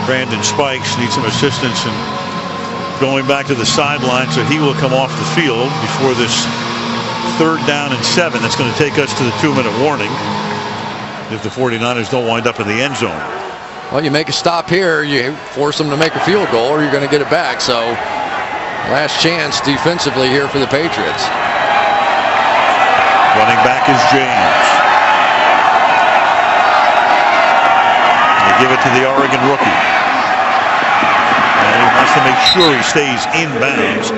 Brandon Spikes needs some assistance in going back to the sideline, so he will come off the field before this 3rd down and 7. That's going to take us to the 2-minute warning if the 49ers don't wind up in the end zone. Well, you make a stop here, you force them to make a field goal, or you're going to get it back. So last chance defensively here for the Patriots. Running back is James. They give it to the Oregon rookie. And he wants to make sure he stays in bounds.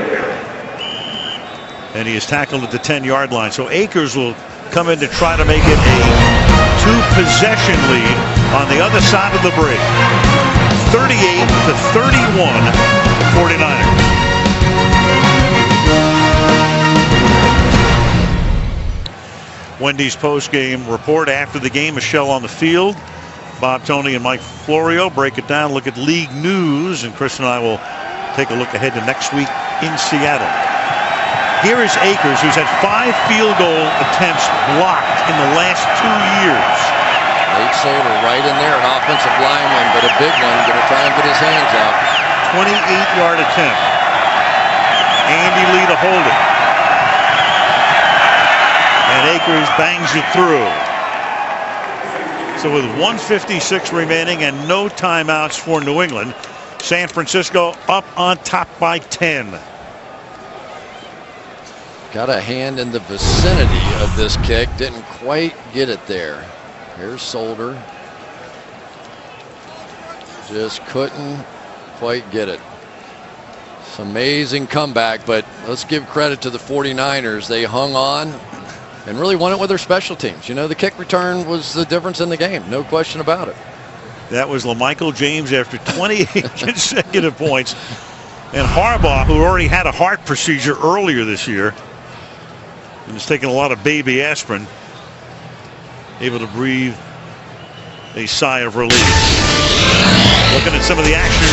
And he is tackled at the 10-yard line. So Akers will come in to try to make it a 2-possession lead on the other side of the break. 38-31, 49ers. Wendy's post-game report after the game. Michelle on the field. Bob Tony and Mike Florio break it down, look at league news, and Chris and I will take a look ahead to next week in Seattle. Here is Akers, who's had 5 field goal attempts blocked in the last 2 years. Nate Solder right in there, an offensive lineman, but a big one, going to try and get his hands out. 28-yard attempt. Andy Lee to hold it. And Akers bangs it through. So with 1:56 remaining and no timeouts for New England, San Francisco up on top by 10. Got a hand in the vicinity of this kick, didn't quite get it there. Here's Solder. Just couldn't quite get it. It's an amazing comeback, but let's give credit to the 49ers. They hung on and really won it with their special teams. You know, the kick return was the difference in the game. No question about it. That was LaMichael James after 28 consecutive points. And Harbaugh, who already had a heart procedure earlier this year and is taking a lot of baby aspirin, able to breathe a sigh of relief. Looking at some of the action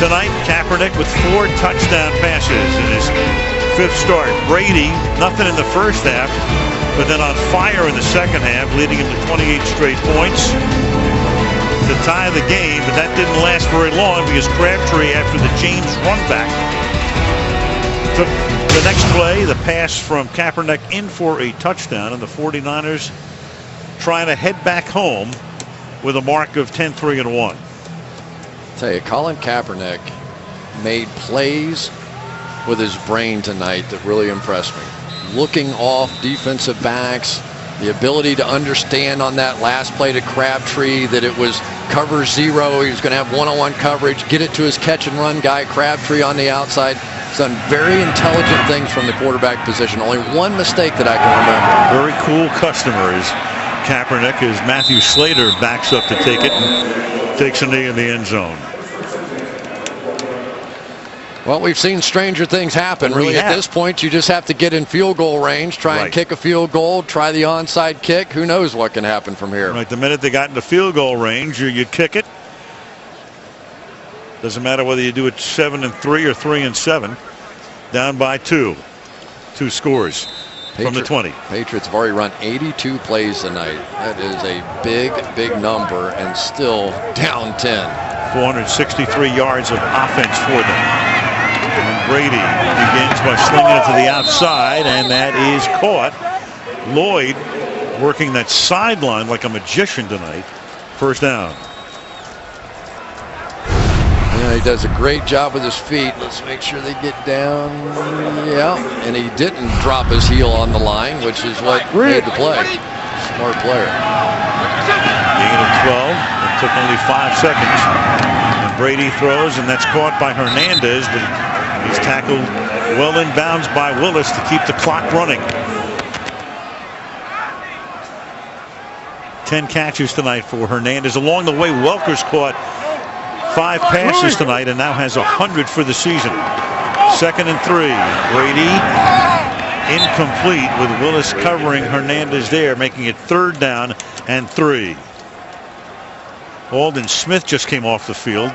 tonight, Kaepernick with 4 touchdown passes in his 5th start. Brady, nothing in the first half, but then on fire in the second half, leading him to 28 straight points to tie the game, but that didn't last very long because Crabtree, after the James run back, took the next play, the pass from Kaepernick in for a touchdown, and the 49ers trying to head back home with a mark of 10-3-1. Tell you, Colin Kaepernick made plays with his brain tonight that really impressed me. Looking off defensive backs, the ability to understand on that last play to Crabtree that it was cover 0. He was going to have one-on-one coverage, get it to his catch and run guy, Crabtree on the outside. He's done very intelligent things from the quarterback position. Only one mistake that I can remember. Very cool customer is Kaepernick, as Matthew Slater backs up to take it and takes a knee in the end zone. Well, we've seen stranger things happen. Really, at this point, you just have to get in field goal range, try and kick a field goal, try the onside kick. Who knows what can happen from here? Right, the minute they got into field goal range, you kick it. Doesn't matter whether you do it 7-3 or 3-7. Down by 2. 2 scores from the 20. Patriots have already run 82 plays tonight. That is a big, big number, and still down 10. 463 yards of offense for them. And Brady begins by slinging it to the outside, and that is caught. Lloyd working that sideline like a magician tonight. First down. Yeah, he does a great job with his feet. Let's make sure they get down. Yeah, and he didn't drop his heel on the line, which is what made the play. Smart player. Being at 12, it took only 5 seconds. And Brady throws, and that's caught by Hernandez, but he's tackled well in bounds by Willis to keep the clock running. 10 catches tonight for Hernandez. Along the way, Welker's caught 5 passes tonight and now has 100 for the season. 2nd and 3. Brady incomplete with Willis covering Hernandez there, making it 3rd down and 3. Aldon Smith just came off the field.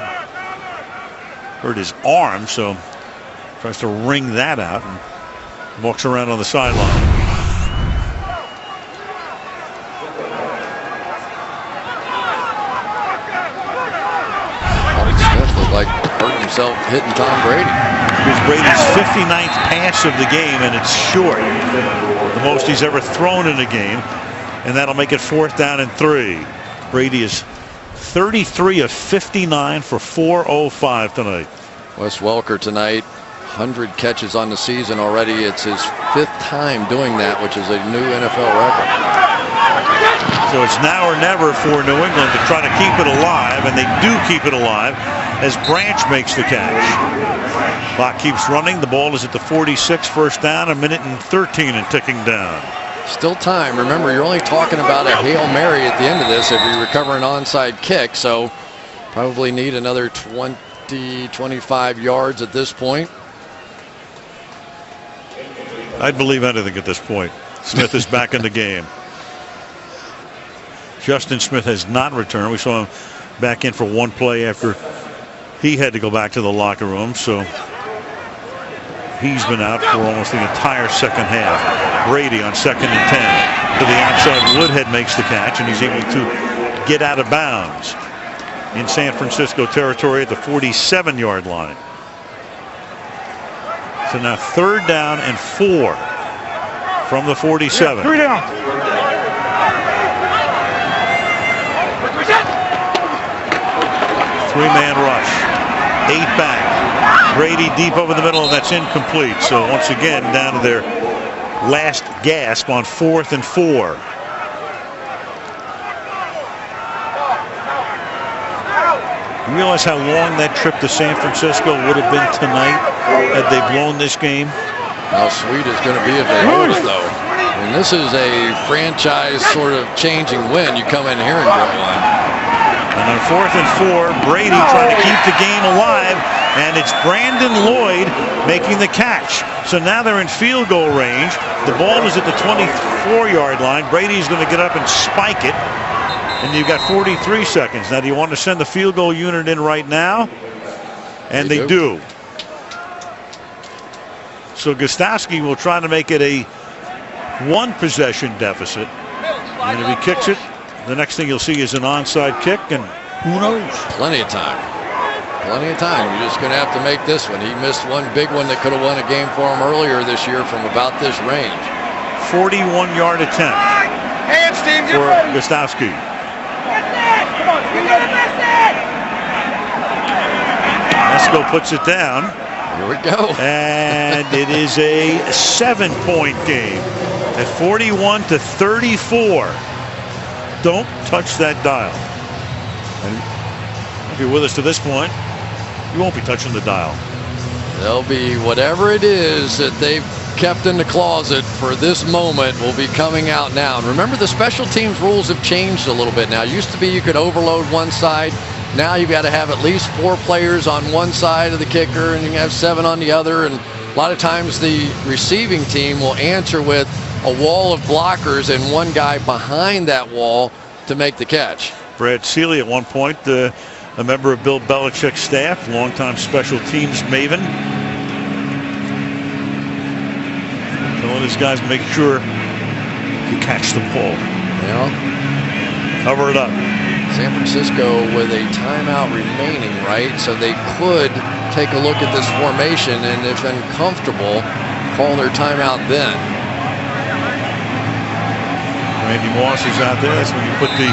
Hurt his arm, so tries to wring that out and walks around on the sideline. himself hitting Tom Brady. It's Brady's 59th pass of the game, and it's short. The most he's ever thrown in a game. And that'll make it 4th down and 3. Brady is 33 of 59 for 405 tonight. Wes Welker tonight, 100 catches on the season already. It's his 5th time doing that, which is a new NFL record. So it's now or never for New England to try to keep it alive, and they do keep it alive as Branch makes the catch. Clock keeps running. The ball is at the 46, 1st down, 1:13 and ticking down. Still time. Remember, you're only talking about a Hail Mary at the end of this if you recover an onside kick, so probably need another 20, 25 yards at this point. I'd believe anything at this point. Smith is back in the game. Justin Smith has not returned. We saw him back in for one play after he had to go back to the locker room, so he's been out for almost the entire second half. Brady on 2nd and 10 to the outside. Woodhead makes the catch, and he's able to get out of bounds in San Francisco territory at the 47-yard line. So now 3rd down and 4 from the 47. 3 down. Three-man rush. 8 back. Brady deep over the middle, and that's incomplete. So once again down to their last gasp on 4th and 4. You realize how long that trip to San Francisco would have been tonight had they blown this game? How sweet it's going to be if they hold it, though. I mean, this is a franchise sort of changing win. You come in here and get one. And on 4th and 4, Brady trying to keep the game alive, and it's Brandon Lloyd making the catch. So now they're in field goal range. The ball is at the 24-yard line. Brady's going to get up and spike it, and you've got 43 seconds. Now, do you want to send the field goal unit in right now? And they do. So Gostowski will try to make it a 1-possession deficit. And if he kicks it, the next thing you'll see is an onside kick, and who knows? Plenty of time. Plenty of time. You're just going to have to make this one. He missed one big one that could have won a game for him earlier this year from about this range. 41-yard attempt for Gostowski. Esco puts it down. Here we go. And it is a 7-point game at 41-34. Don't touch that dial. And if you're with us to this point, you won't be touching the dial. There'll be whatever it is that they've kept in the closet for this moment will be coming out now. And remember, the special teams rules have changed a little bit now. It used to be you could overload one side. Now you've got to have at least 4 players on one side of the kicker, and you can have 7 on the other. And a lot of times the receiving team will answer with a wall of blockers and one guy behind that wall to make the catch. Brad Seeley at one point, a member of Bill Belichick's staff, longtime special teams maven. Telling his guys make sure you catch the ball. Yeah. Cover it up. San Francisco with a timeout remaining, right? So they could take a look at this formation and, if uncomfortable, call their timeout then. Randy Moss is out there. That's when you put the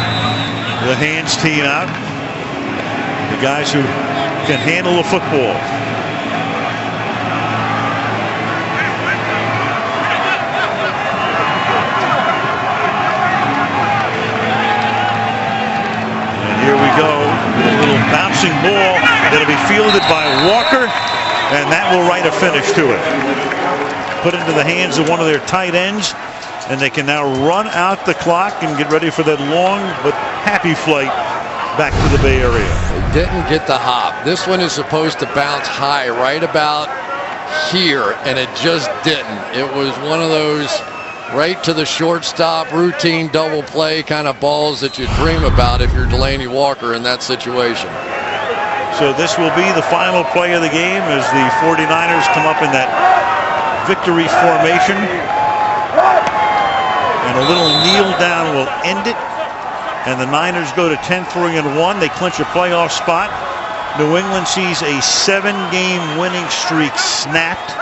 hands team out. The guys who can handle the football. And here we go. A little bouncing ball that'll be fielded by Walker, and that will write a finish to it. Put into the hands of one of their tight ends. And they can now run out the clock and get ready for that long but happy flight back to the Bay Area. They didn't get the hop. This one is supposed to bounce high right about here, and it just didn't. It was one of those right to the shortstop, routine double play kind of balls that you dream about if you're Delaney Walker in that situation. So this will be the final play of the game as the 49ers come up in that victory formation. And a little kneel down will end it. And the Niners go to 10-3-1. They clinch a playoff spot. New England sees a 7-game winning streak snapped.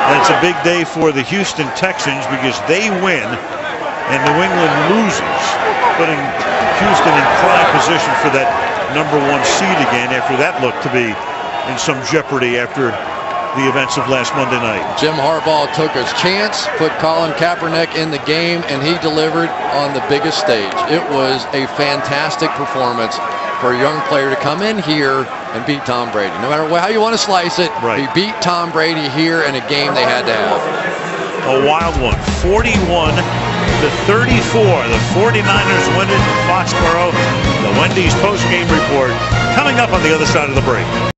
And it's a big day for the Houston Texans because they win and New England loses, putting Houston in prime position for that #1 seed again after that looked to be in some jeopardy after the events of last Monday night. Jim Harbaugh took his chance, put Colin Kaepernick in the game, and he delivered on the biggest stage. It was a fantastic performance for a young player to come in here and beat Tom Brady. No matter how you want to slice it, right. He beat Tom Brady here in a game they had to have. A wild one, 41-34. The 49ers win it in Foxborough. The Wendy's post-game report coming up on the other side of the break.